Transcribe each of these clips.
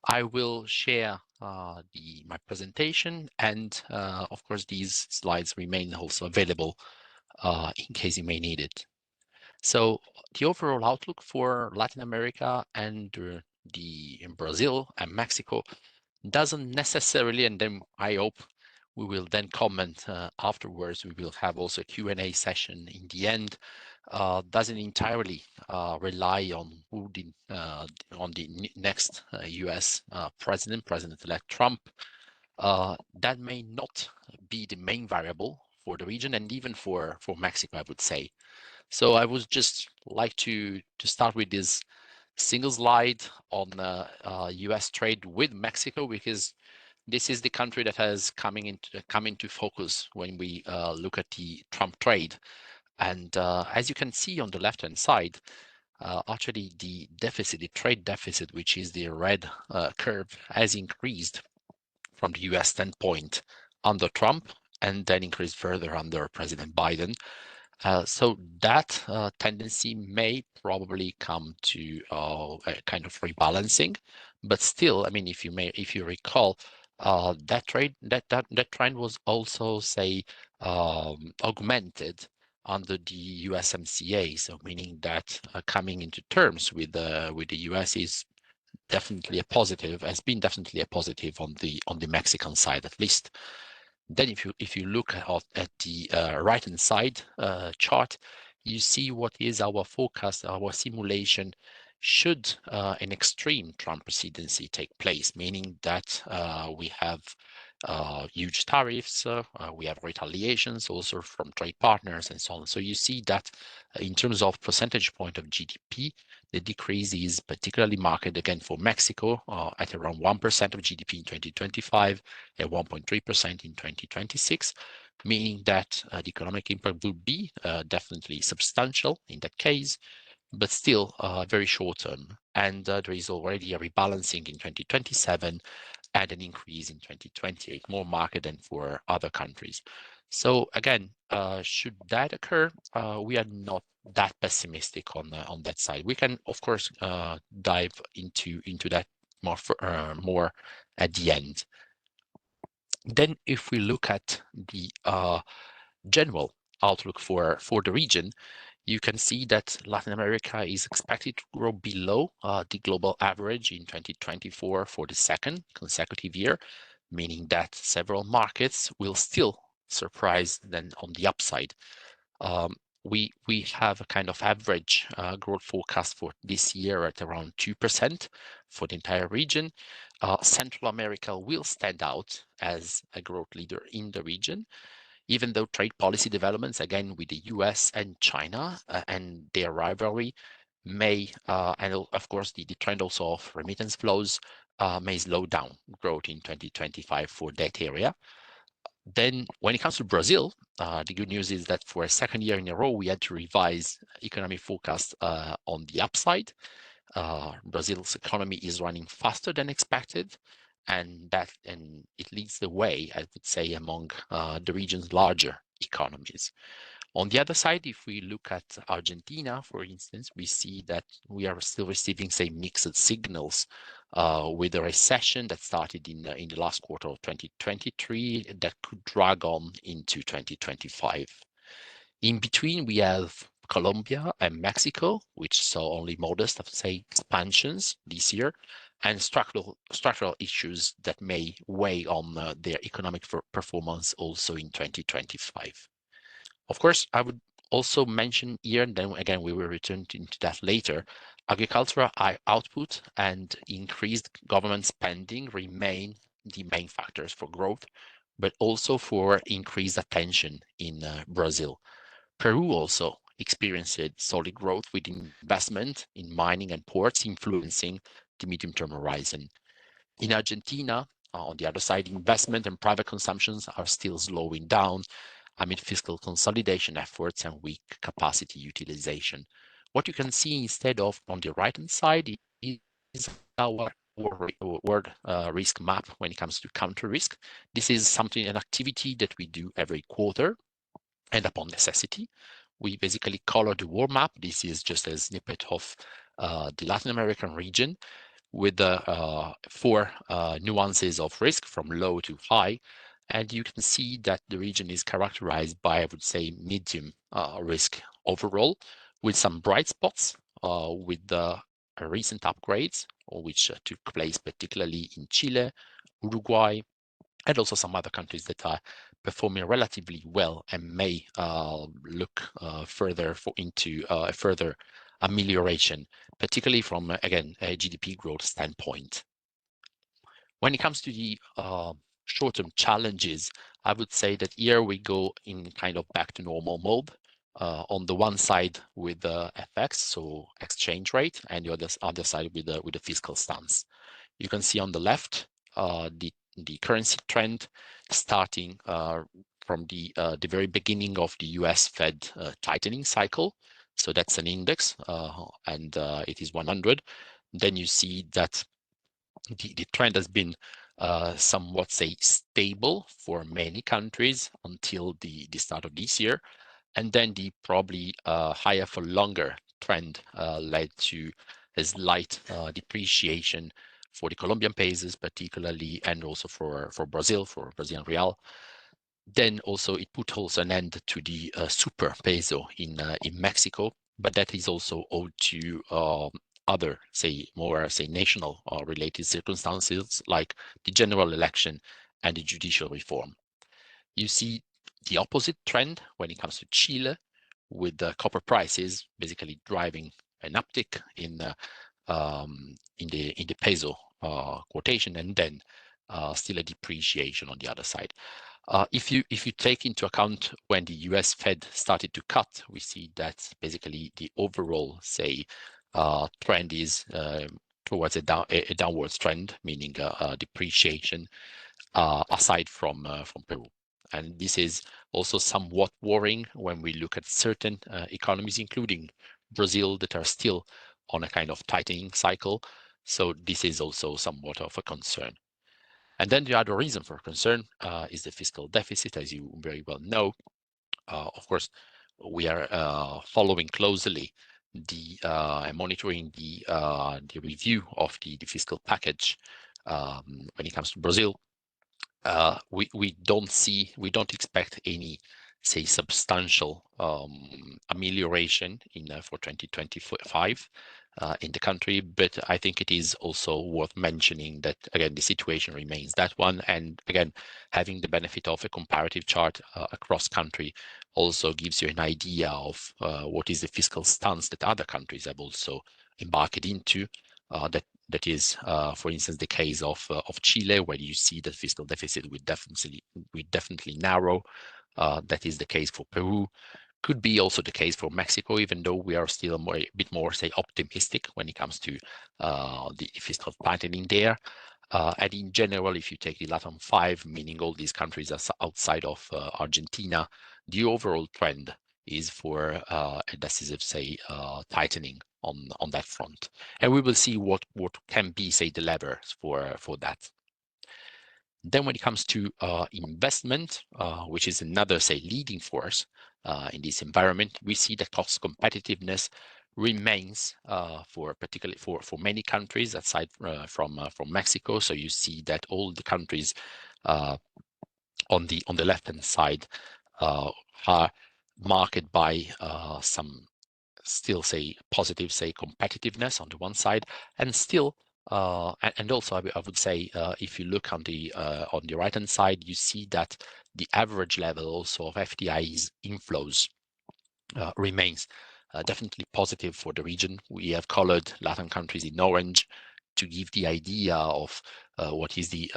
I will share my presentation, and of course these slides remain also available in case you may need it. So the overall outlook for Latin America and in Brazil and Mexico doesn't necessarily, and then I hope we will then comment afterwards. We will have also a Q&A session in the end. Doesn't entirely rely on on the next U.S. President-elect Trump. That may not be the main variable for the region, and even for Mexico, I would say. So I would just like to start with this single slide on U.S. trade with Mexico, because this is the country that has come into focus when we look at the Trump trade. And as you can see on the left-hand side, actually the trade deficit, which is the red curve, has increased from the US standpoint under Trump, and then increased further under President Biden. So that tendency may probably come to a kind of rebalancing, but still, I mean, if you recall, that trend was also, say, augmented under the USMCA. So meaning that coming into terms with the US is definitely a positive, has been definitely a positive on the Mexican side at least. Then if you look at the right-hand side chart, you see what is our forecast, our simulation, should an extreme Trump presidency take place, meaning that we have huge tariffs, we have retaliations also from trade partners and so on. So you see that in terms of percentage point of GDP, the decrease is particularly marked again for Mexico at around 1% of GDP in 2025 and 1.3% in 2026, meaning that the economic impact will be definitely substantial in that case, but still very short term. And there is already a rebalancing in 2027 and an increase in 2028, more marked than for other countries. So again, should that occur, we are not that pessimistic on that side. We can, of course, dive into that more at the end. Then, if we look at the general outlook for the region, you can see that Latin America is expected to grow below the global average in 2024 for the second consecutive year, meaning that several markets will still surprise then on the upside. We have a kind of average growth forecast for this year at around 2% for the entire region. Central America will stand out as a growth leader in the region, even though trade policy developments, again, with the US and China and their rivalry may, and of course, the trend also of remittance flows may slow down growth in 2025 for that area. Then when it comes to Brazil, the good news is that for a second year in a row, we had to revise economic forecast on the upside. Brazil's economy is running faster than expected, and it leads the way, I would say, among the region's larger economies. On the other side, if we look at Argentina, for instance, we see that we are still receiving, say, mixed signals with a recession that started in the last quarter of 2023 that could drag on into 2025. In between, we have Colombia and Mexico, which saw only modest, say, expansions this year, and structural issues that may weigh on their economic performance also in 2025. Of course, I would also mention here, and then again, we will return into that later, agricultural output and increased government spending remain the main factors for growth, but also for increased attention in Brazil. Peru also experienced solid growth with investment in mining and ports influencing the medium-term horizon. In Argentina, on the other side, investment and private consumptions are still slowing down amid fiscal consolidation efforts and weak capacity utilization. What you can see instead of on the right-hand side is our world risk map when it comes to counter risk. This is an activity that we do every quarter, and upon necessity, we basically color the world map. This is just a snippet of the Latin American region. with the 4 nuances of risk from low to high. And you can see that the region is characterized by, I would say, medium risk overall, with some bright spots with the recent upgrades, which took place particularly in Chile, Uruguay, and also some other countries that are performing relatively well and may look further into a further amelioration, particularly from, again, a GDP growth standpoint. When it comes to the short-term challenges, I would say that here we go in kind of back to normal mode. On the one side with the FX, so exchange rate, and the other side with the fiscal stance. You can see on the left the currency trend starting from the very beginning of the US Fed tightening cycle. So that's an index, and it is 100. Then you see that the trend has been somewhat, say, stable for many countries until the start of this year. And then the probably higher for longer trend led to a slight depreciation for the Colombian pesos, particularly, and also for Brazil, for Brazilian real. Then also it put also an end to the super peso in Mexico, but that is also owed to other, say, more, say, national related circumstances like the general election and the judicial reform. You see the opposite trend when it comes to Chile, with the copper prices basically driving an uptick in the peso quotation, and then still a depreciation on the other side. If you take into account when the US Fed started to cut, we see that basically the overall, say, trend is towards a downwards trend, meaning depreciation, aside from Peru. And this is also somewhat worrying when we look at certain economies, including Brazil, that are still on a kind of tightening cycle. So this is also somewhat of a concern. And then the other reason for concern is the fiscal deficit, as you very well know. Of course, we are following closely and monitoring the review of the fiscal package when it comes to Brazil. We don't expect any, say, substantial amelioration for 2025 in the country, but I think it is also worth mentioning that, again, the situation remains that one, and again, having the benefit of a comparative chart across country also gives you an idea of what is the fiscal stance that other countries have also embarked into. That is, for instance, the case of Chile, where you see that fiscal deficit will definitely narrow. That is the case for Peru. Could be also the case for Mexico, even though we are still a bit more, say, optimistic when it comes to the fiscal tightening there. And in general, if you take the LATAM 5, meaning all these countries are outside of Argentina, the overall trend is for a decisive, say, tightening on that front. And we will see what can be, say, the levers for that. Then when it comes to investment, which is another, say, leading force in this environment, we see that cost competitiveness remains particularly for many countries aside from Mexico. So you see that all the countries on the left-hand side are marked by some still, say, positive, say, competitiveness on the one side, and still and also I would say if you look on the right-hand side, you see that the average level also of FDI's inflows remains definitely positive for the region. We have colored Latin countries in orange to give the idea of what is the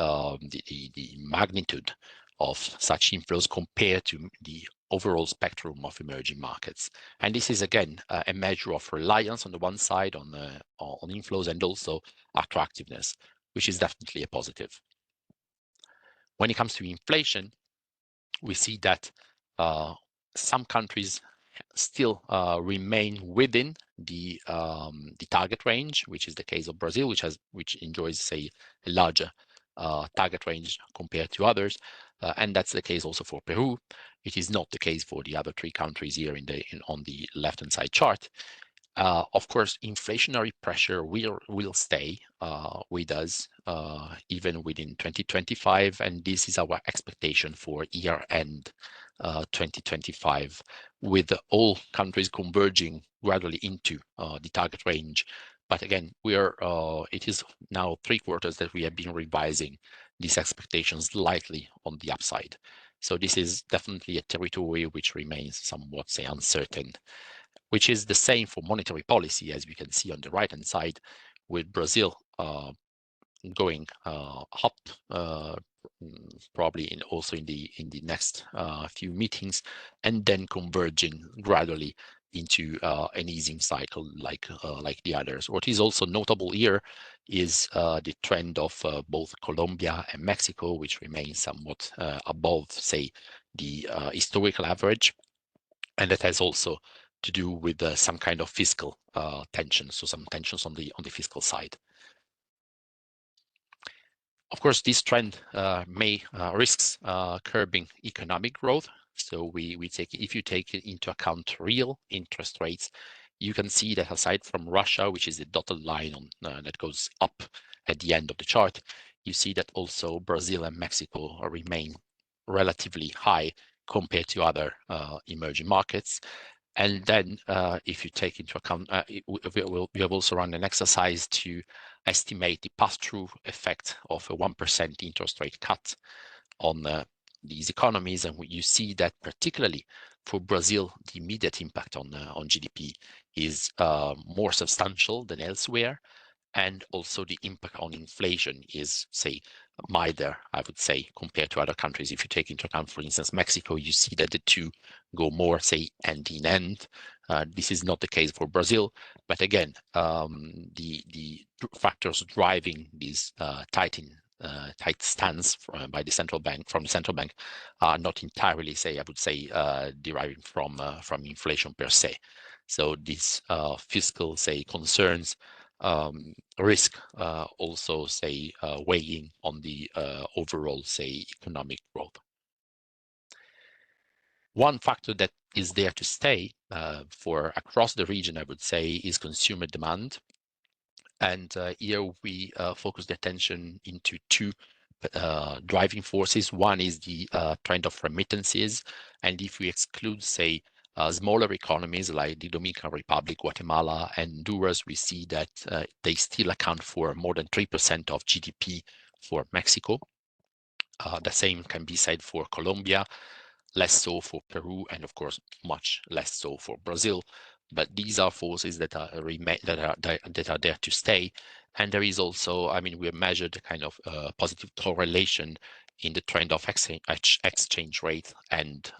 magnitude of such inflows compared to the overall spectrum of emerging markets. And this is, again, a measure of reliance on the one side on inflows, and also attractiveness, which is definitely a positive. When it comes to inflation, we see that some countries still remain within the target range, which is the case of Brazil, which enjoys, say, a larger target range compared to others, and that's the case also for Peru. It is not the case for the other 3 countries here on the left-hand side chart. Of course, inflationary pressure will stay with us even within 2025, and this is our expectation for year-end 2025, with all countries converging gradually into the target range. But again, it is now 3 quarters that we have been revising these expectations slightly on the upside. So this is definitely a territory which remains somewhat, say, uncertain, which is the same for monetary policy, as we can see on the right-hand side, with Brazil going up, probably also in the next few meetings, and then converging gradually into an easing cycle like the others. What is also notable here is the trend of both Colombia and Mexico, which remains somewhat above, say, the historical average, and that has also to do with some kind of fiscal tension, so some tensions on the fiscal side. Of course, this trend may risks curbing economic growth. So if you take into account real interest rates, you can see that aside from Russia, which is the dotted line on that goes up at the end of the chart, you see that also Brazil and Mexico remain relatively high compared to other emerging markets. And then if you take into account, we have also run an exercise to estimate the pass-through effect of a 1% interest rate cut on these economies. And you see that particularly for Brazil, the immediate impact on GDP is more substantial than elsewhere. And also the impact on inflation is, say, milder, I would say, compared to other countries. If you take into account, for instance, Mexico, you see that the two go more, say, hand in hand. This is not the case for Brazil, but again, the factors driving this tight stance from the central bank are not entirely, say, I would say, deriving from inflation per se. So these fiscal, say, concerns risk also, say, weighing on the overall, say, economic growth. One factor that is there to stay for across the region, I would say, is consumer demand. And here we focus the attention into 2 driving forces. One is the trend of remittances. And if we exclude, say, smaller economies like the Dominican Republic, Guatemala, and Honduras, we see that they still account for more than 3% of GDP for Mexico. The same can be said for Colombia, less so for Peru, and of course, much less so for Brazil. But these are forces that are there to stay. And there is also, I mean, we have measured a kind of positive correlation in the trend of exchange rate and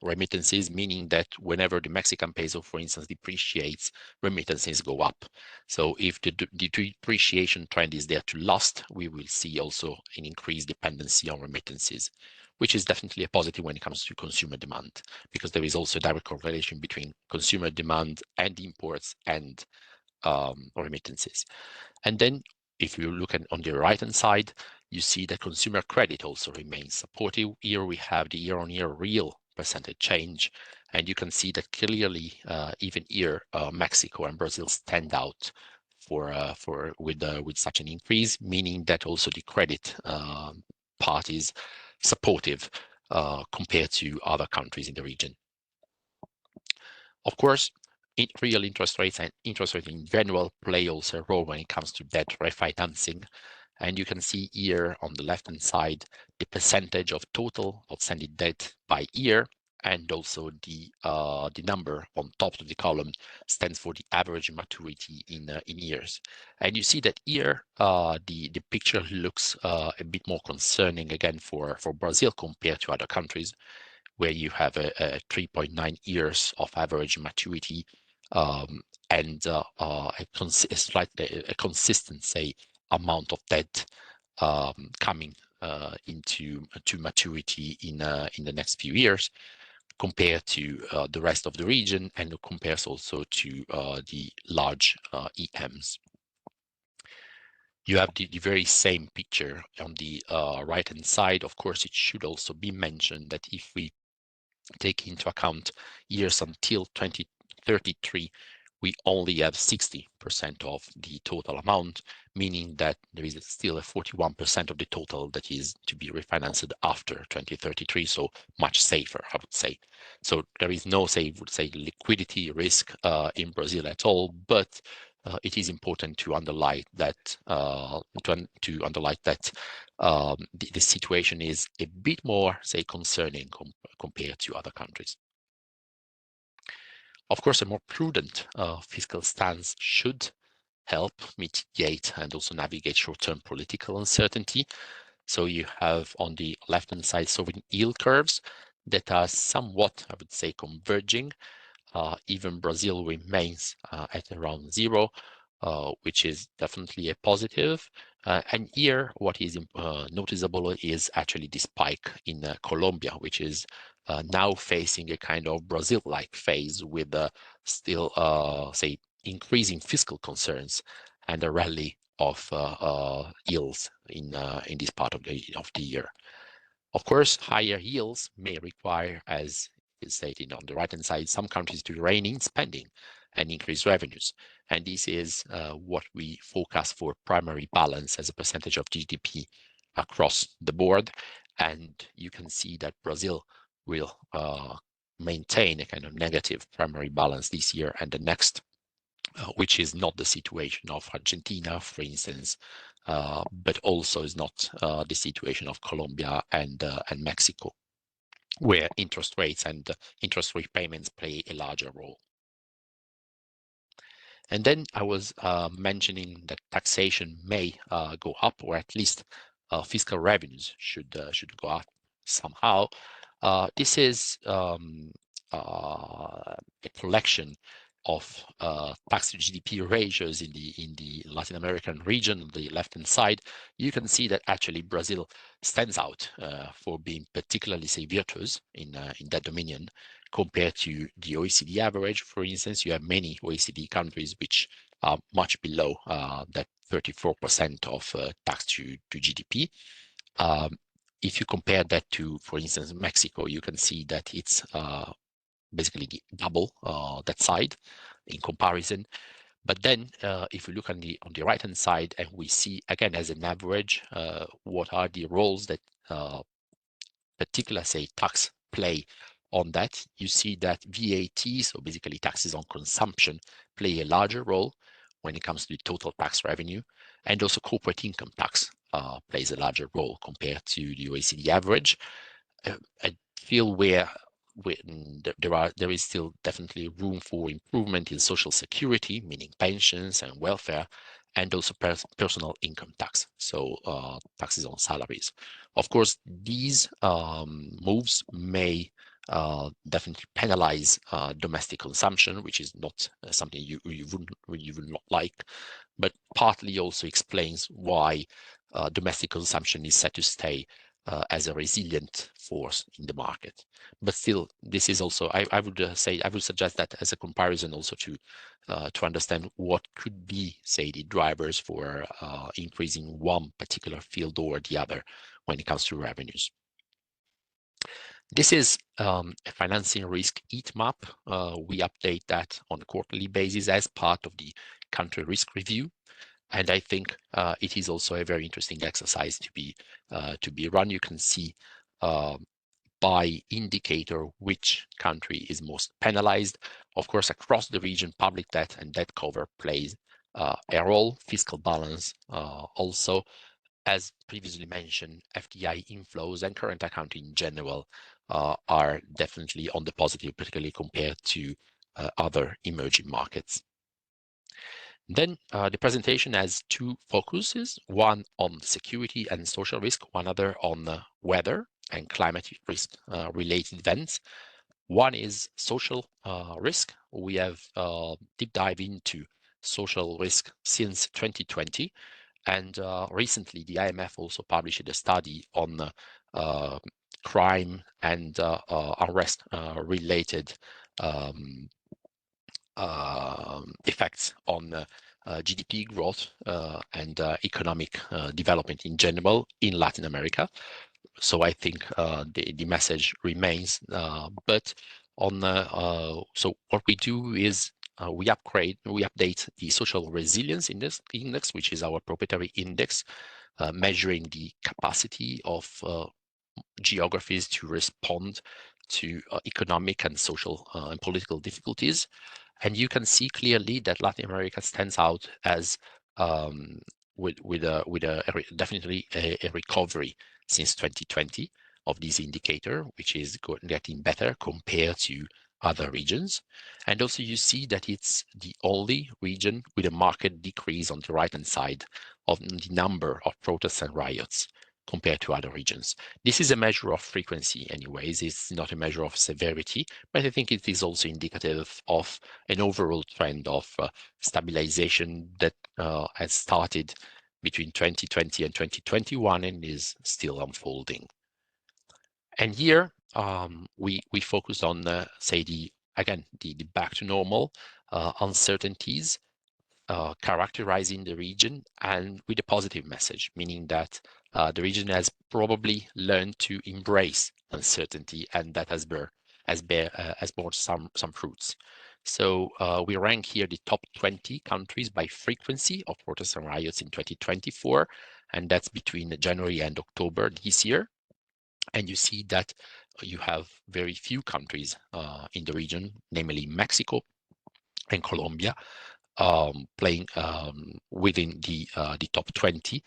remittances, meaning that whenever the Mexican peso, for instance, depreciates, remittances go up. So if the depreciation trend is there to last, we will see also an increased dependency on remittances, which is definitely a positive when it comes to consumer demand, because there is also a direct correlation between consumer demand and imports and remittances. And then if you look at on the right-hand side, you see that consumer credit also remains supportive. Here we have the year-on-year real percentage change, and you can see that clearly even here Mexico and Brazil stand out with such an increase, meaning that also the credit part is supportive compared to other countries in the region. Of course, real interest rates and interest rates in general play also a role when it comes to debt refinancing. And you can see here on the left-hand side the percentage of total outstanding debt by year, and also the number on top of the column stands for the average maturity in years. And you see that here the picture looks a bit more concerning again for Brazil compared to other countries, where you have a 3.9 years of average maturity and a consistent, say, amount of debt coming into maturity in the next few years, compared to the rest of the region, and compares also to the large EMs. You have the very same picture on the right-hand side. Of course, it should also be mentioned that if we take into account years until 2033, we only have 60% of the total amount, meaning that there is still a 41% of the total that is to be refinanced after 2033, so much safer, I would say. So there is no, liquidity risk in Brazil at all, but it is important to underline that the situation is a bit more, concerning compared to other countries. Of course, a more prudent fiscal stance should help mitigate and also navigate short-term political uncertainty. So you have on the left-hand side sovereign yield curves that are somewhat, I would say, converging. Even Brazil remains at around zero, which is definitely a positive. And here, what is noticeable is actually the spike in Colombia, which is now facing a kind of Brazil-like phase with still, increasing fiscal concerns and a rally of yields in this part of the year. Of course, higher yields may require, as is stated on the right-hand side, some countries to rein in spending and increase revenues. And this is what we forecast for primary balance as a percentage of GDP across the board. And you can see that Brazil will maintain a kind of negative primary balance this year and the next, which is not the situation of Argentina, for instance, but also is not the situation of Colombia and Mexico, where interest rates and interest repayments play a larger role. And then I was mentioning that taxation may go up, or at least fiscal revenues should go up somehow. This is a collection of tax to GDP ratios in the Latin American region. On the left-hand side, you can see that actually Brazil stands out for being particularly, virtuous in that dominion compared to the OECD average. For instance, you have many OECD countries which are much below that 34% of tax to GDP. If you compare that to, for instance, Mexico, you can see that it's basically the double that side in comparison. But then if we look on the right-hand side and we see again as an average, what are the roles that particular, tax play on that, you see that VAT, so basically taxes on consumption, play a larger role when it comes to the total tax revenue, and also corporate income tax plays a larger role compared to the OECD average. I feel where there is still definitely room for improvement in social security, meaning pensions and welfare, and also personal income tax, so taxes on salaries. Of course, these moves may definitely penalize domestic consumption, which is not something you would not like, but partly also explains why domestic consumption is set to stay as a resilient force in the market. But still, this is also, I would suggest that as a comparison also to understand what could be, the drivers for increasing one particular field or the other when it comes to revenues. This is a financing risk heat map. We update that on a quarterly basis as part of the country risk review. And I think it is also a very interesting exercise to be run. You can see by indicator which country is most penalized. Of course, across the region, public debt and debt cover plays a role. Fiscal balance also, as previously mentioned, FDI inflows and current account in general are definitely on the positive, particularly compared to other emerging markets. Then the presentation has two focuses, one on security and social risk, one other on weather and climate risk related events. One is social risk. We have deep dive into social risk since 2020. And recently, the IMF also published a study on crime and unrest related effects on GDP growth and economic development in general in Latin America. So I think the message remains. But on so what we do is we update the social resilience index, which is our proprietary index, measuring the capacity of geographies to respond to economic and social and political difficulties. And you can see clearly that Latin America stands out as definitely a recovery since 2020 of this indicator, which is getting better compared to other regions. And also you see that it's the only region with a marked decrease on the right-hand side of the number of protests and riots compared to other regions. This is a measure of frequency anyways, it's not a measure of severity, but I think it is also indicative of an overall trend of stabilization that has started between 2020 and 2021 and is still unfolding. And here we focus on, say, the back to normal uncertainties characterizing the region, and with a positive message, meaning that the region has probably learned to embrace uncertainty, and that has borne some fruits. So we rank here the top 20 countries by frequency of protests and riots in 2024, and that's between January and October this year. And you see that you have very few countries in the region, namely Mexico and Colombia, playing within the top 20.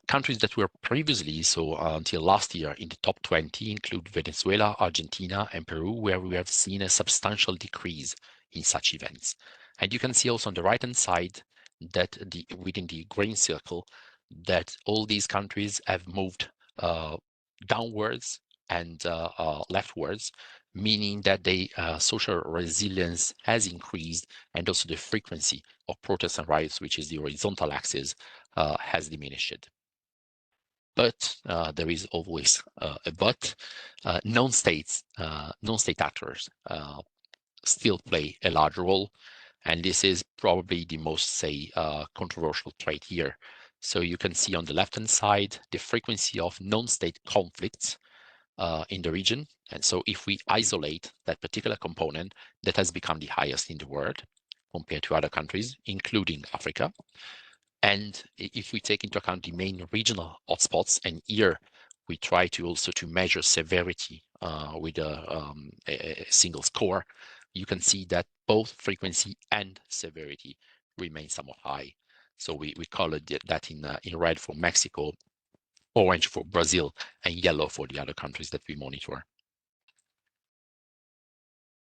Countries that were previously, so until last year, in the top 20 include Venezuela, Argentina, and Peru, where we have seen a substantial decrease in such events. And you can see also on the right-hand side that within the green circle, that all these countries have moved downwards and leftwards, meaning that the social resilience has increased, and also the frequency of protests and riots, which is the horizontal axis, has diminished. But there is always a but. Non-state actors still play a large role, and this is probably the most, say, controversial trait here. So you can see on the left-hand side the frequency of non-state conflicts in the region. And so if we isolate that particular component, that has become the highest in the world compared to other countries, including Africa. And if we take into account the main regional hotspots, and here we try to also to measure severity with a single score, you can see that both frequency and severity remain somewhat high. So we colored that in red for Mexico, orange for Brazil, and yellow for the other countries that we monitor.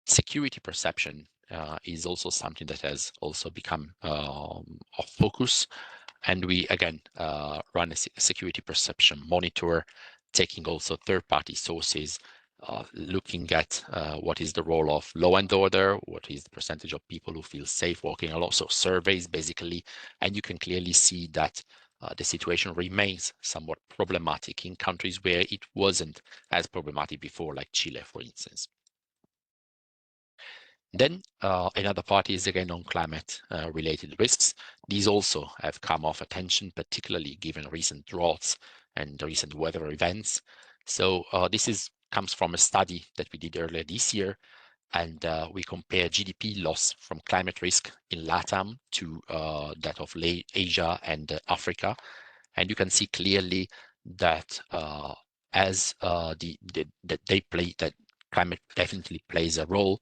Security perception is also something that has also become of focus. And we, again, run a security perception monitor, taking also third-party sources, looking at what is the role of law and order, what is the percentage of people who feel safe walking along, so surveys, basically. And you can clearly see that the situation remains somewhat problematic in countries where it wasn't as problematic before, like Chile, for instance. Then another part is again on climate-related risks. These also have come off attention, particularly given recent droughts and recent weather events. So this comes from a study that we did earlier this year, and we compare GDP loss from climate risk in LATAM to that of Asia and Africa. And you can see clearly that that climate definitely plays a role.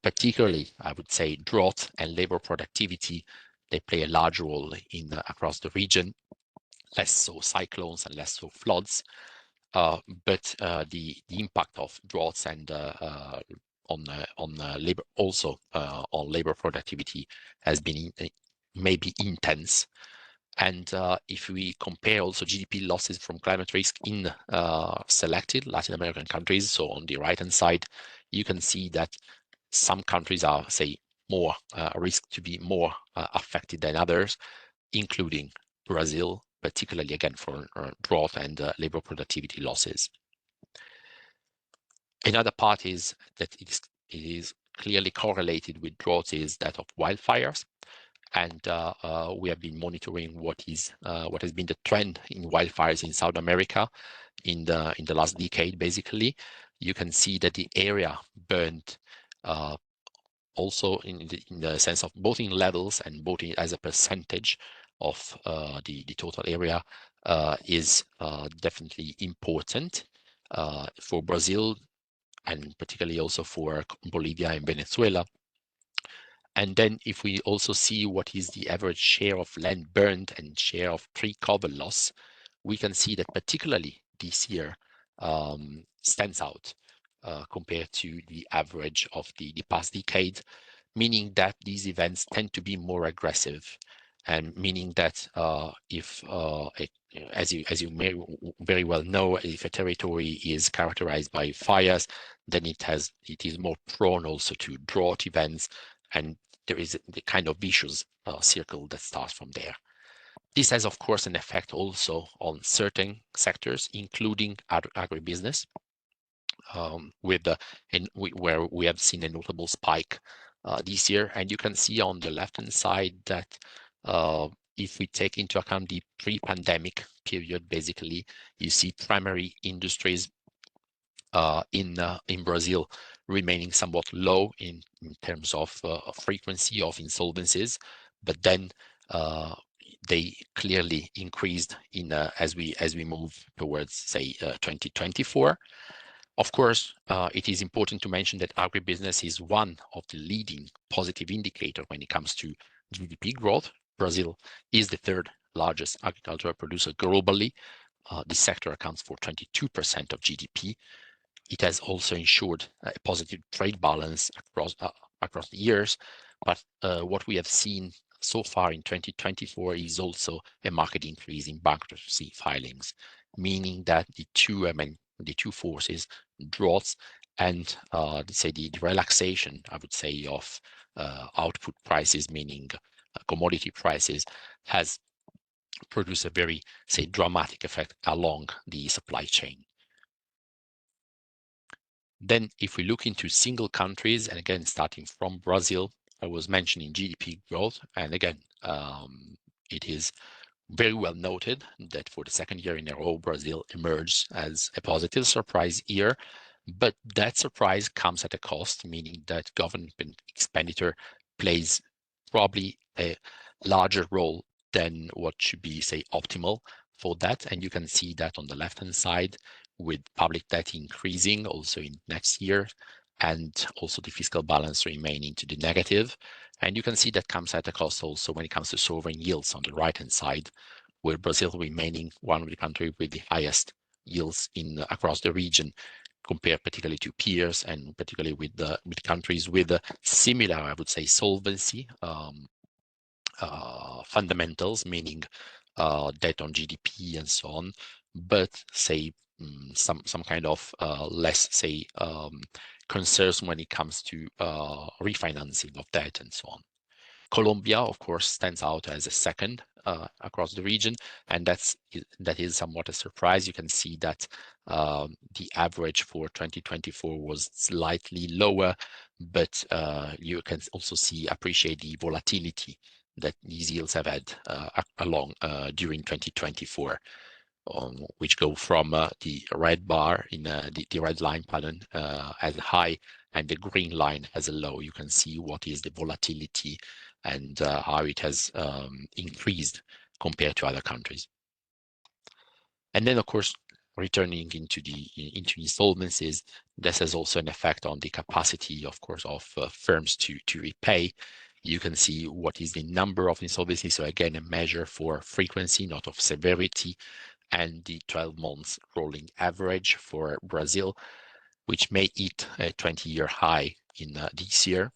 Particularly, I would say, drought and labor productivity, they play a large role across the region, less so cyclones and less so floods. But the impact of droughts and on labor, also on labor productivity, has been maybe intense. And if we compare also GDP losses from climate risk in selected Latin American countries, so on the right-hand side, you can see that some countries are, say, more risk to be more affected than others, including Brazil, particularly again for drought and labor productivity losses. Another part is that it is clearly correlated with drought is that of wildfires, and we have been monitoring what has been the trend in wildfires in South America in the last decade. Basically, you can see that the area burned also in the sense of both in levels and both as a percentage of the total area is definitely important for Brazil, and particularly also for Bolivia and Venezuela. And then if we also see what is the average share of land burned and share of tree cover loss, we can see that particularly this year stands out compared to the average of the past decade, meaning that these events tend to be more aggressive, and meaning that as you may very well know, if a territory is characterized by fires, then it is more prone also to drought events, and there is the kind of vicious circle that starts from there. This has, of course, an effect also on certain sectors, including agribusiness, where we have seen a notable spike this year. And you can see on the left-hand side that if we take into account the pre-pandemic period, basically, you see primary industries in Brazil remaining somewhat low in terms of frequency of insolvencies, but then they clearly increased as we move towards, say, 2024. Of course, it is important to mention that agribusiness is one of the leading positive indicators when it comes to GDP growth. Brazil is the third largest agricultural producer globally. This sector accounts for 22% of GDP. It has also ensured a positive trade balance across the years. But what we have seen so far in 2024 is also a marked increase in bankruptcy filings, meaning that the two forces, droughts and say the relaxation, I would say, of output prices, meaning commodity prices, has produced a very, say, dramatic effect along the supply chain. Then if we look into single countries, and again, starting from Brazil, I was mentioning GDP growth. And again, it is very well noted that for the second year in a row, Brazil emerged as a positive surprise year. But that surprise comes at a cost, meaning that government expenditure plays probably a larger role than what should be, say, optimal for that. And you can see that on the left-hand side, with public debt increasing also in next year, and also the fiscal balance remaining to the negative. And you can see that comes at a cost also when it comes to sovereign yields on the right-hand side, where Brazil remaining one of the countries with the highest yields across the region, compared particularly to peers, and particularly with countries with similar, I would say, solvency fundamentals, meaning debt on GDP and so on, but say some kind of less, say, concerns when it comes to refinancing of debt and so on. Colombia, of course, stands out as a second across the region, and that is somewhat a surprise. You can see that the average for 2024 was slightly lower, but you can also appreciate the volatility that these yields have had along during 2024. Which go from the red bar in the red line pattern as high, and the green line as a low. You can see what is the volatility and how it has increased compared to other countries. And then, of course, returning into insolvencies, this has also an effect on the capacity, of course, of firms to repay. You can see what is the number of insolvencies. So again, a measure for frequency, not of severity, and the 12 months rolling average for Brazil, which may hit a 20-year high in this year.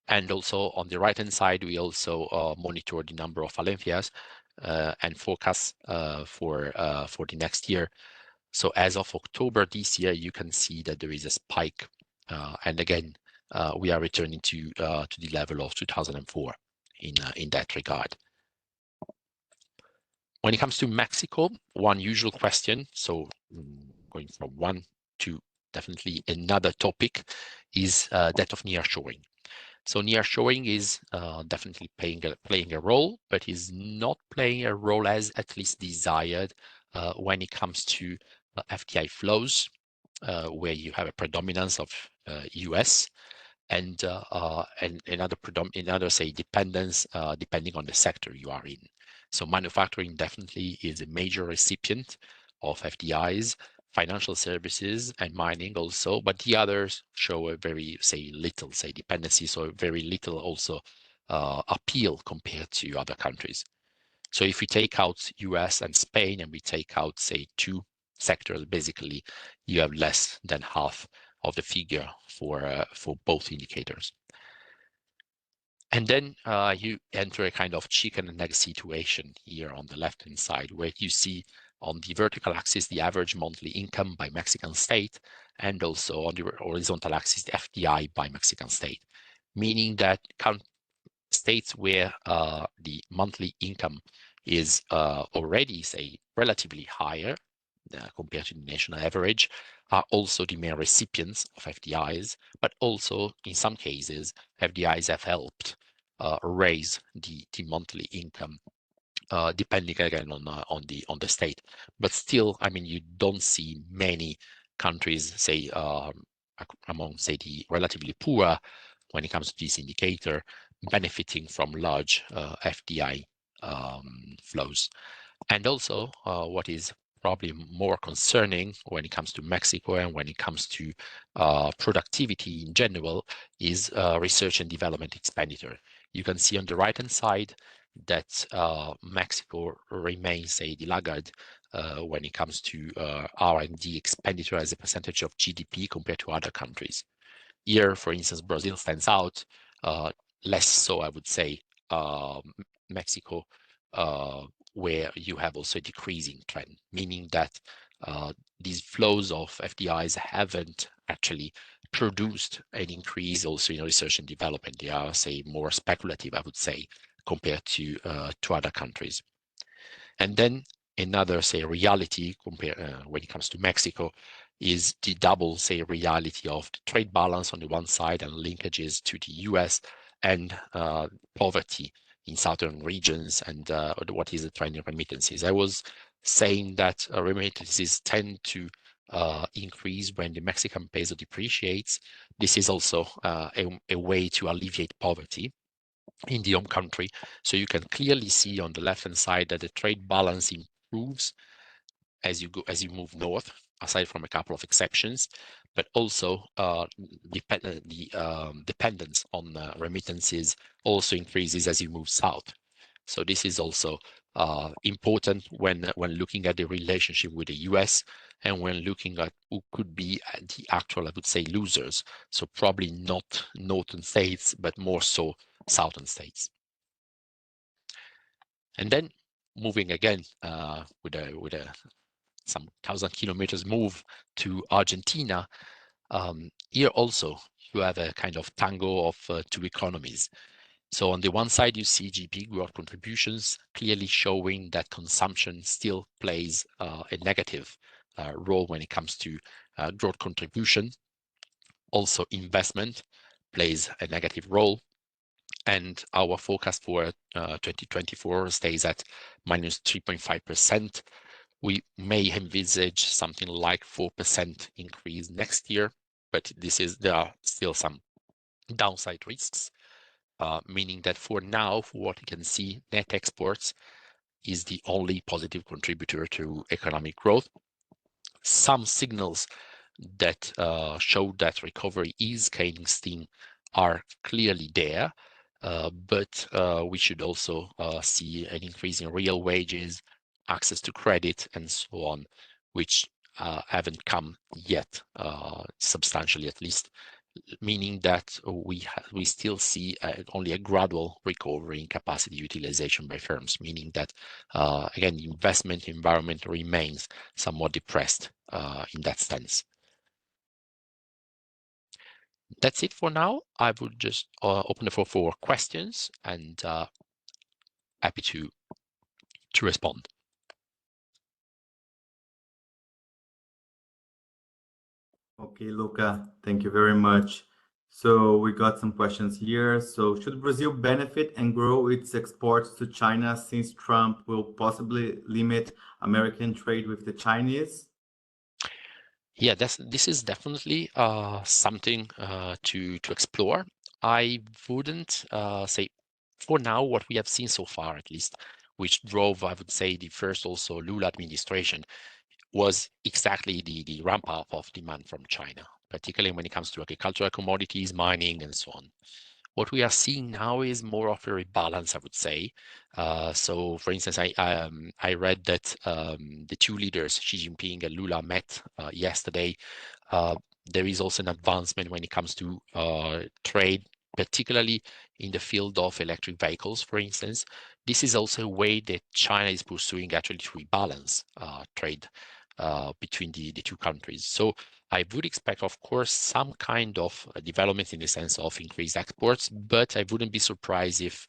And also on the right-hand side, we also monitor the number of falencias and forecasts for the next year. So as of October this year, you can see that there is a spike. And again, we are returning to the level of 2004 in that regard. When it comes to Mexico, one usual question, so going from one to definitely another topic, is that of nearshoring. So nearshoring is definitely playing a role, but is not playing a role as at least desired when it comes to FDI flows, where you have a predominance of US, and another say dependence depending on the sector you are in. So manufacturing definitely is a major recipient of FDIs, financial services and mining also, but the others show a very little dependency, so very little also appeal compared to other countries. So if we take out US and Spain and we take out say two sectors, basically you have less than half of the figure for both indicators. And then you enter a kind of chicken and egg situation here on the left-hand side, where you see on the vertical axis the average monthly income by Mexican state, and also on the horizontal axis the FDI by Mexican state, meaning that states where the monthly income is already, say, relatively higher compared to the national average, are also the main recipients of FDIs, but also in some cases, FDIs have helped raise the monthly income, depending again on the state. But still, I mean, you don't see many countries, say, among say the relatively poor, when it comes to this indicator, benefiting from large FDI flows. And also, what is probably more concerning when it comes to Mexico and when it comes to productivity in general is research and development expenditure. You can see on the right-hand side that Mexico remains a laggard when it comes to R&D expenditure as a percentage of GDP compared to other countries. Here, for instance, Brazil stands out, less so, I would say, Mexico, where you have also a decreasing trend, meaning that these flows of FDIs haven't actually produced an increase also in research and development. They are, say, more speculative, I would say, compared to other countries. And then another, say, reality when it comes to Mexico is the double, say, reality of the trade balance on the one side and linkages to the US and poverty in southern regions and what is the trend in remittances. I was saying that remittances tend to increase when the Mexican peso depreciates. This is also a way to alleviate poverty in the home country. So you can clearly see on the left-hand side that the trade balance improves as you move north, aside from a couple of exceptions, but also the dependence on remittances also increases as you move south. So this is also important when looking at the relationship with the US and when looking at who could be the actual, I would say, losers. So probably not northern states, but more so southern states. And then moving again with some 1,000 kilometers move to Argentina, here also you have a kind of tango of two economies. So on the one side, you see GDP growth contributions clearly showing that consumption still plays a negative role when it comes to growth contribution. Also, investment plays a negative role. And our forecast for 2024 stays at minus 3.5%. We may envisage something like 4% increase next year, but there are still some downside risks, meaning that for now, for what you can see, net exports is the only positive contributor to economic growth. Some signals that show that recovery is gaining steam are clearly there, but we should also see an increase in real wages, access to credit, and so on, which haven't come yet, substantially at least, meaning that we still see only a gradual recovery in capacity utilization by firms, meaning that, again, the investment environment remains somewhat depressed in that sense. That's it for now. I would just open the floor for questions and happy to respond. Okay, Luca, thank you very much. So we got some questions here. So should Brazil benefit and grow its exports to China since Trump will possibly limit American trade with the Chinese? Yeah, this is definitely something to explore. I wouldn't say for now what we have seen so far, at least, which drove, I would say, the first also Lula administration was exactly the ramp up of demand from China, particularly when it comes to agricultural commodities, mining, and so on. What we are seeing now is more of a rebalance, I would say. So, for instance, I read that the two leaders, Xi Jinping and Lula, met yesterday. There is also an advancement when it comes to trade, particularly in the field of electric vehicles, for instance. This is also a way that China is pursuing actually to rebalance trade between the two countries. So I would expect, of course, some kind of development in the sense of increased exports, but I wouldn't be surprised if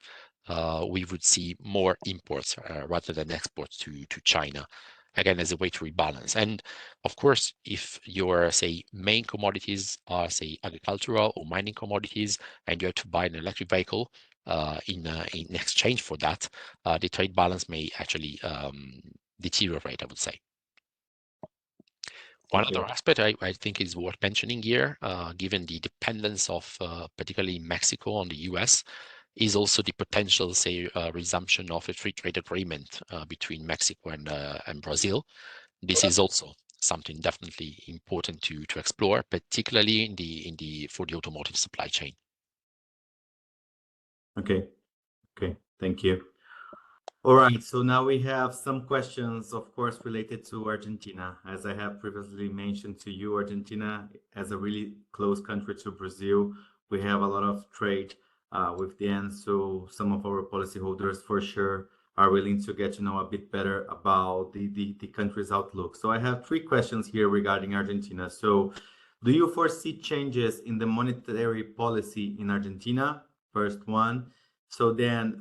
we would see more imports rather than exports to China, again, as a way to rebalance. And of course, if your, say, main commodities are, say, agricultural or mining commodities, and you have to buy an electric vehicle in exchange for that, the trade balance may actually deteriorate, I would say. One other aspect I think is worth mentioning here, given the dependence of particularly Mexico on the US, is also the potential, say, resumption of a free trade agreement between Mexico and Brazil. This is also something definitely important to explore, particularly for the automotive supply chain. Okay, thank you. All right, so now we have some questions, of course, related to Argentina. As I have previously mentioned to you, Argentina, as a really close country to Brazil, we have a lot of trade with them. So some of our policyholders for sure are willing to get to know a bit better about the country's outlook. So I have three questions here regarding Argentina. So do you foresee changes in the monetary policy in Argentina? First one. So then,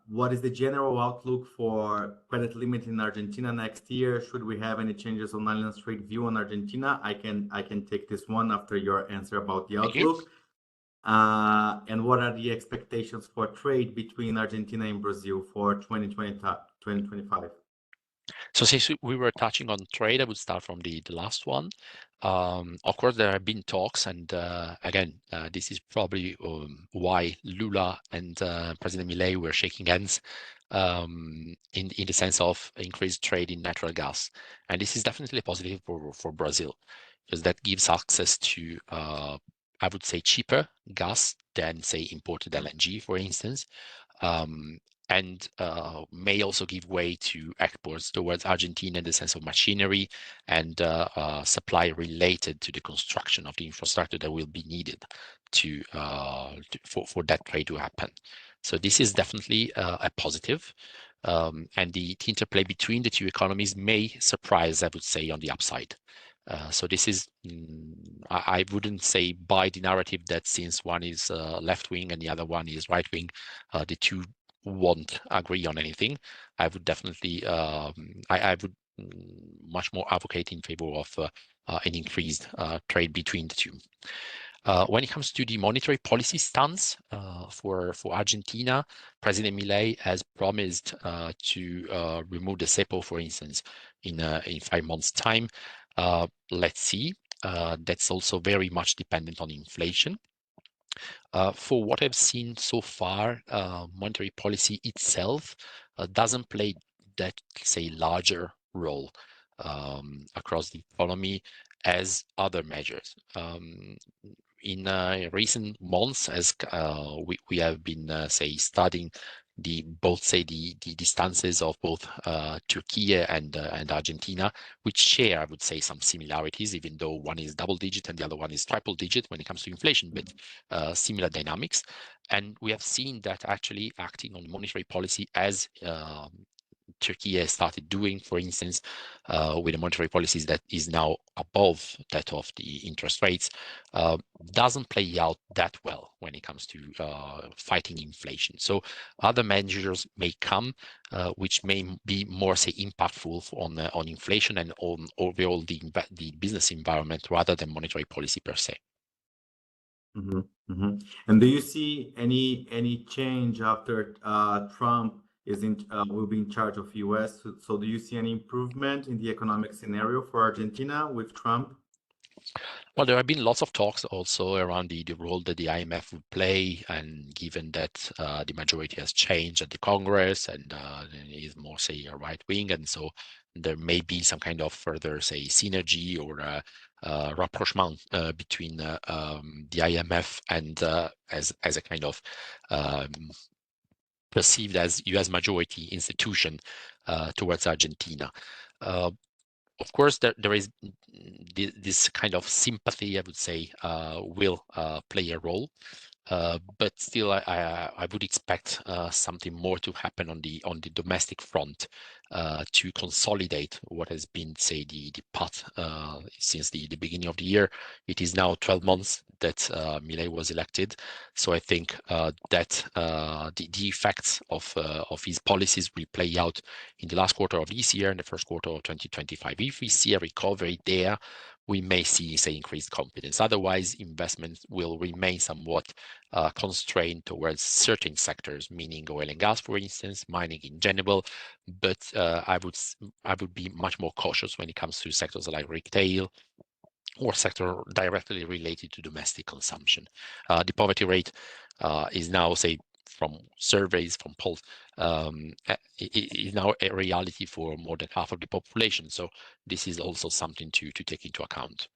what is the general outlook for credit limit in Argentina next year? Should we have any changes on Allianz trade view on Argentina? I can take this one after your answer about the outlook. And what are the expectations for trade between Argentina and Brazil for 2025? So since we were touching on trade, I would start from the last one. Of course, there have been talks, and again, this is probably why Lula and President Milei were shaking hands in the sense of increased trade in natural gas. And this is definitely positive for Brazil, because that gives access to, I would say, cheaper gas than, say, imported LNG, for instance. And may also give way to exports towards Argentina in the sense of machinery and supply related to the construction of the infrastructure that will be needed for that trade to happen. So this is definitely a positive. And the interplay between the two economies may surprise, I would say, on the upside. So this is, I wouldn't say buy the narrative that since one is left-wing and the other one is right-wing, the two won't agree on anything. I would definitely, I would much more advocate in favor of an increased trade between the two. When it comes to the monetary policy stance for Argentina, President Milei has promised to remove the cepo, for instance, in 5 months' time. Let's see. That's also very much dependent on inflation. For what I've seen so far, monetary policy itself doesn't play that, say, larger role across the economy as other measures. In recent months, as we have been, say, studying the stances of both Turkey and Argentina, which share, I would say, some similarities, even though one is double digit and the other one is triple digit when it comes to inflation, but similar dynamics. And we have seen that actually acting on monetary policy as Turkey has started doing, for instance, with the monetary policies that is now above that of the interest rates, doesn't play out that well when it comes to fighting inflation. So other measures may come, which may be more, say, impactful on inflation and on overall the business environment rather than monetary policy per se. And do you see any change after Trump will be in charge of US. So do you see any improvement in the economic scenario for Argentina with Trump? Well, there have been lots of talks also around the role that the IMF would play, and given that the majority has changed at the Congress and is more, say, a right wing, and so there may be some kind of further, say, synergy or rapprochement between the IMF and as a kind of perceived as US majority institution towards Argentina. Of course, there is this kind of sympathy, I would say, will play a role. But still, I would expect something more to happen on the domestic front to consolidate what has been, say, the path since the beginning of the year. It is now 12 months that Milei was elected, so I think that the effects of his policies will play out in the last quarter of this year and the first quarter of 2025. If we see a recovery there, we may see, say, increased confidence. Otherwise, investments will remain somewhat constrained towards certain sectors, meaning oil and gas, for instance, mining in general. But I would be much more cautious when it comes to sectors like retail or sector directly related to domestic consumption. The poverty rate is now, say, from surveys, from polls, is now a reality for more than half of the population. So this is also something to take into account.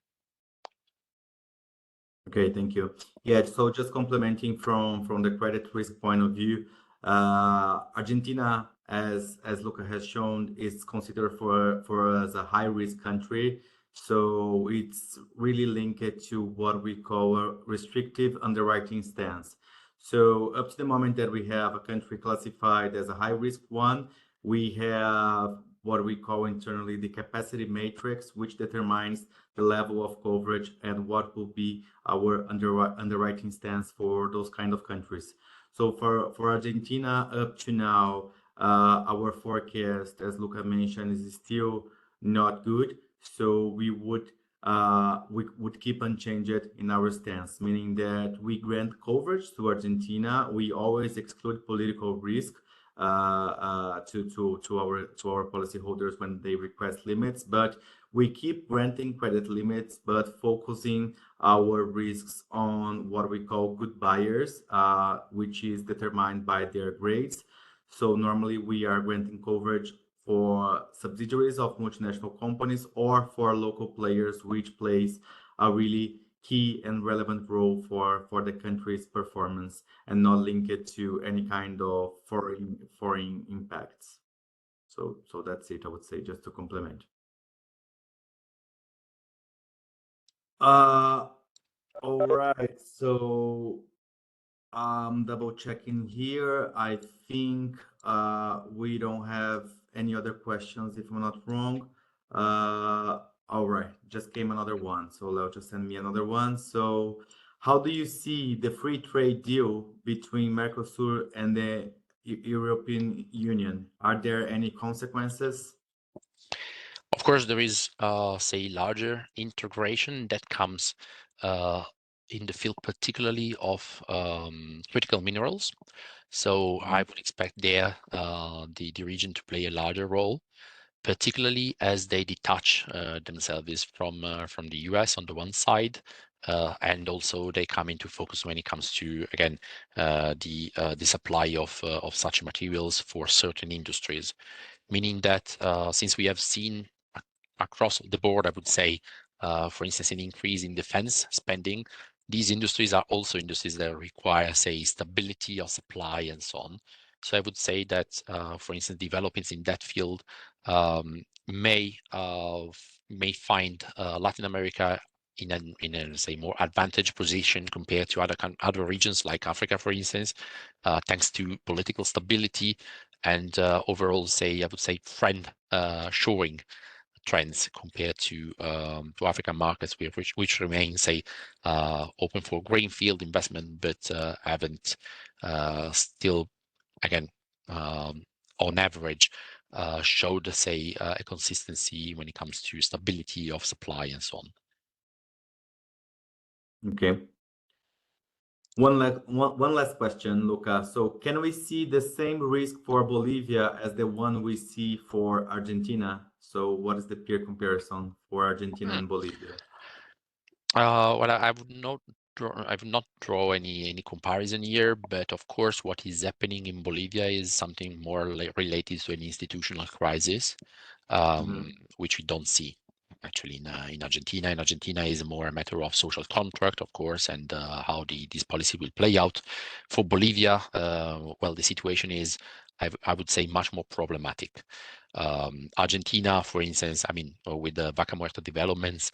Okay, thank you. Yeah, so just complementing from the credit risk point of view, Argentina, as Luca has shown, is considered for us a high risk country. So it's really linked to what we call a restrictive underwriting stance. So up to the moment that we have a country classified as a high risk one, we have what we call internally the capacity matrix, which determines the level of coverage and what will be our underwriting stance for those kind of countries. So for Argentina, up to now, our forecast, as Luca mentioned, is still not good. So we would keep unchanged in our stance, meaning that we grant coverage to Argentina. We always exclude political risk to our policyholders when they request limits, but we keep granting credit limits, but focusing our risks on what we call good buyers, which is determined by their grades. So normally we are granting coverage for subsidiaries of multinational companies or for local players, which plays a really key and relevant role for the country's performance and not link it to any kind of foreign impacts. So that's it, I would say, just to complement. All right, so double checking here. I think we don't have any other questions, if I'm not wrong. All right, just came another one. So Leo just send me another one. So how do you see the free trade deal between Mercosur and the European Union? Are there any consequences? Of course, there is, say, larger integration that comes in the field, particularly of critical minerals. So I would expect there the region to play a larger role, particularly as they detach themselves from the US on the one side, and also they come into focus when it comes to, again, the supply of such materials for certain industries. Meaning that since we have seen across the board, I would say, for instance, an increase in defense spending, these industries are also industries that require, say, stability of supply and so on. So I would say that, for instance, developments in that field may find Latin America in a say more advantaged position compared to other regions like Africa, for instance, thanks to political stability and overall, say, I would say, friend shoring trends compared to African markets, which remain, say, open for greenfield investment, but haven't still, again, on average, showed, say, a consistency when it comes to stability of supply and so on. Okay. One last question, Luca. So can we see the same risk for Bolivia as the one we see for Argentina? So what is the peer comparison for Argentina and Bolivia? Well, I would not draw any comparison here, but of course, what is happening in Bolivia is something more related to an institutional crisis, which we don't see actually in Argentina. In Argentina is more a matter of social contract, of course, and how this policy will play out. For Bolivia, well, the situation is, I would say, much more problematic. Argentina, for instance, I mean, with the Vaca Muerta developments,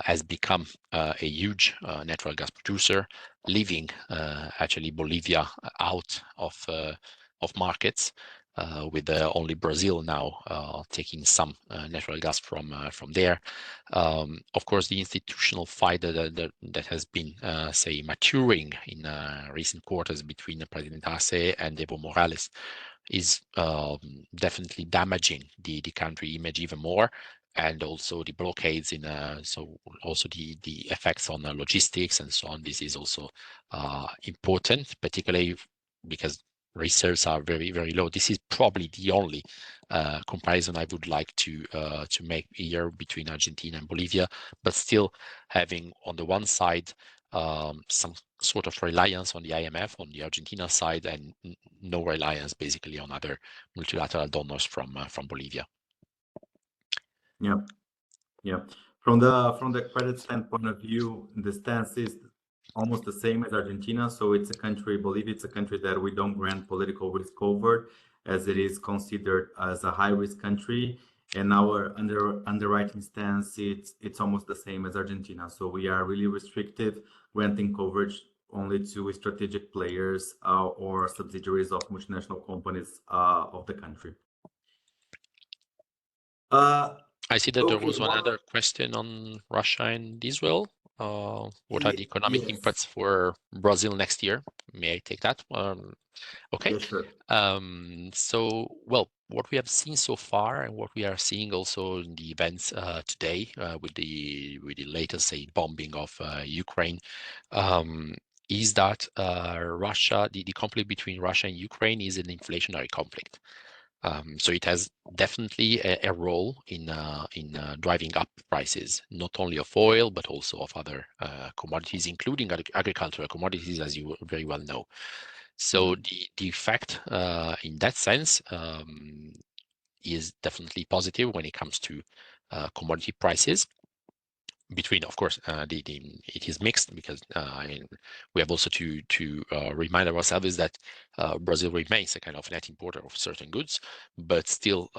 has become a huge natural gas producer, leaving actually Bolivia out of markets, with only Brazil now taking some natural gas from there. Of course, the institutional fight that has been, say, maturing in recent quarters between President Arce and Evo Morales is definitely damaging the country image even more, and also the blockades in so also the effects on logistics and so on. This is also important, particularly because reserves are very, very low. This is probably the only comparison I would like to make here between Argentina and Bolivia, but still having on the one side some sort of reliance on the IMF on the Argentina side, and no reliance basically on other multilateral donors from Bolivia. Yeah, yeah. From the credit standpoint of view, the stance is almost the same as Argentina. So it's a country, Bolivia, it's a country that we don't grant political risk over, as it is considered as a high risk country. And our underwriting stance, it's almost the same as Argentina. So we are really restrictive, granting coverage only to strategic players or subsidiaries of multinational companies of the country. I see that there was one other question on Russia and Israel. What are the economic impacts for Brazil next year? May I take that? Okay. Yes, sure. So, well, what we have seen so far, and what we are seeing also in the events today, with the latest, say, bombing of Ukraine, is that Russia, the conflict between Russia and Ukraine, is an inflationary conflict. So it has definitely a role in driving up prices, not only of oil, but also of other commodities, including agricultural commodities, as you very well know. So the effect in that sense is definitely positive when it comes to commodity prices. Between, of course, it is mixed, because we have also to remind ourselves is that Brazil remains a kind of net importer of certain goods, but still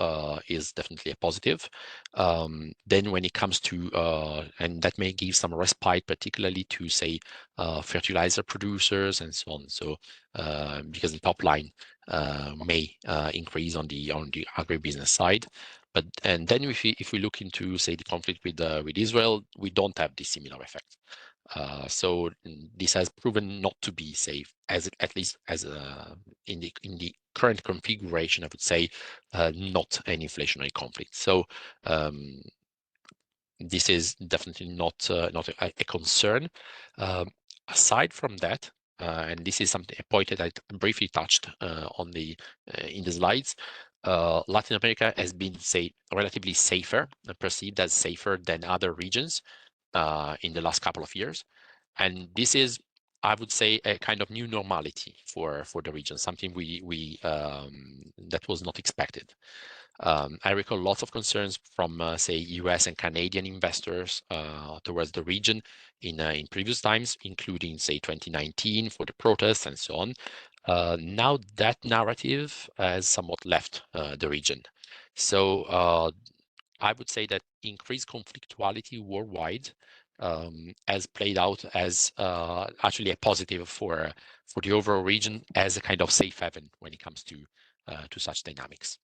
is definitely a positive. Then when it comes to, and that may give some respite, particularly to, say, fertilizer producers and so on. So because the top line may increase on the agribusiness side. And then if we look into, say, the conflict with Israel, we don't have this similar effect. So this has proven not to be safe, at least as in the current configuration, I would say, not an inflationary conflict. So this is definitely not a concern. Aside from that, and this is something, a point that I briefly touched on in the slides. Latin America has been, say, relatively safer, perceived as safer than other regions in the last couple of years, and this is, I would say, a kind of new normality for the region, something we that was not expected. I recall lots of concerns from, say, US and Canadian investors towards the region in previous times, including, say, 2019 for the protests and so on. Now that narrative has somewhat left the region. So I would say that increased conflictuality worldwide has played out as actually a positive for the overall region, as a kind of safe haven when it comes to such dynamics.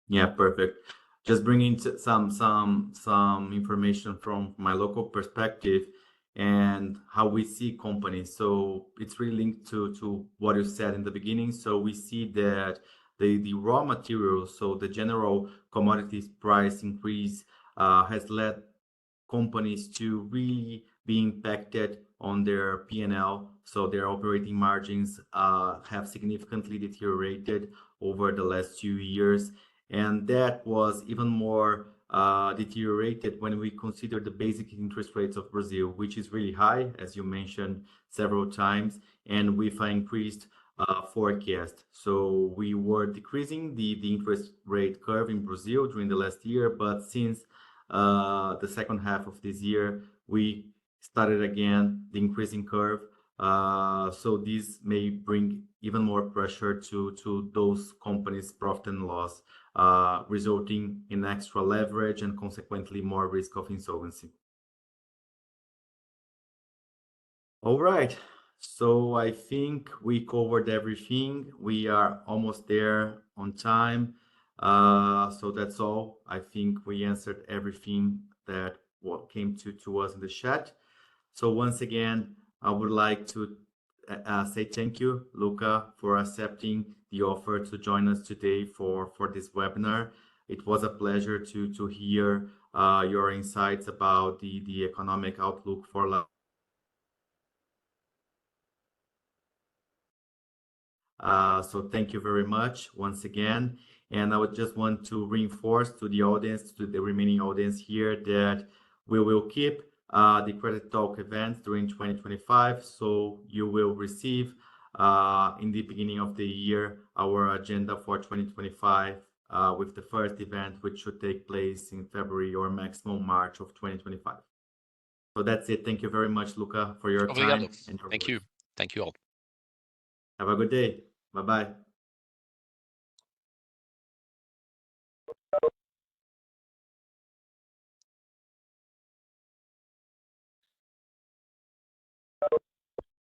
Yeah, perfect. Just bringing some information from my local perspective and how we see companies. So it's really linked to what you said in the beginning. So we see that the raw materials, so the general commodities price increase has led companies to really be impacted on their P&L. So their operating margins have significantly deteriorated over the last 2 years. And that was even more deteriorated when we consider the basic interest rates of Brazil, which is really high, as you mentioned several times, and with an increased forecast. So we were decreasing the interest rate curve in Brazil during the last year, but since the second half of this year, we started again the increasing curve. So this may bring even more pressure to those companies' profit and loss, resulting in extra leverage and consequently more risk of insolvency. All right, so I think we covered everything. We are almost there on time. So that's all. I think we answered everything that came to us in the chat. So once again, I would like to say thank you, Luca, for accepting the offer to join us today for this webinar. It was a pleasure to hear your insights about the economic outlook for so thank you very much once again. And I would just want to reinforce to the audience, to the remaining audience here, that we will keep the Credit Talk event during 2025. So you will receive in the beginning of the year our agenda for 2025 with the first event, which should take place in February or maximum March of 2025. So that's it. Thank you very much, Luca, for your time. And your Thank you. Thank you all. Have a good day. Bye-bye.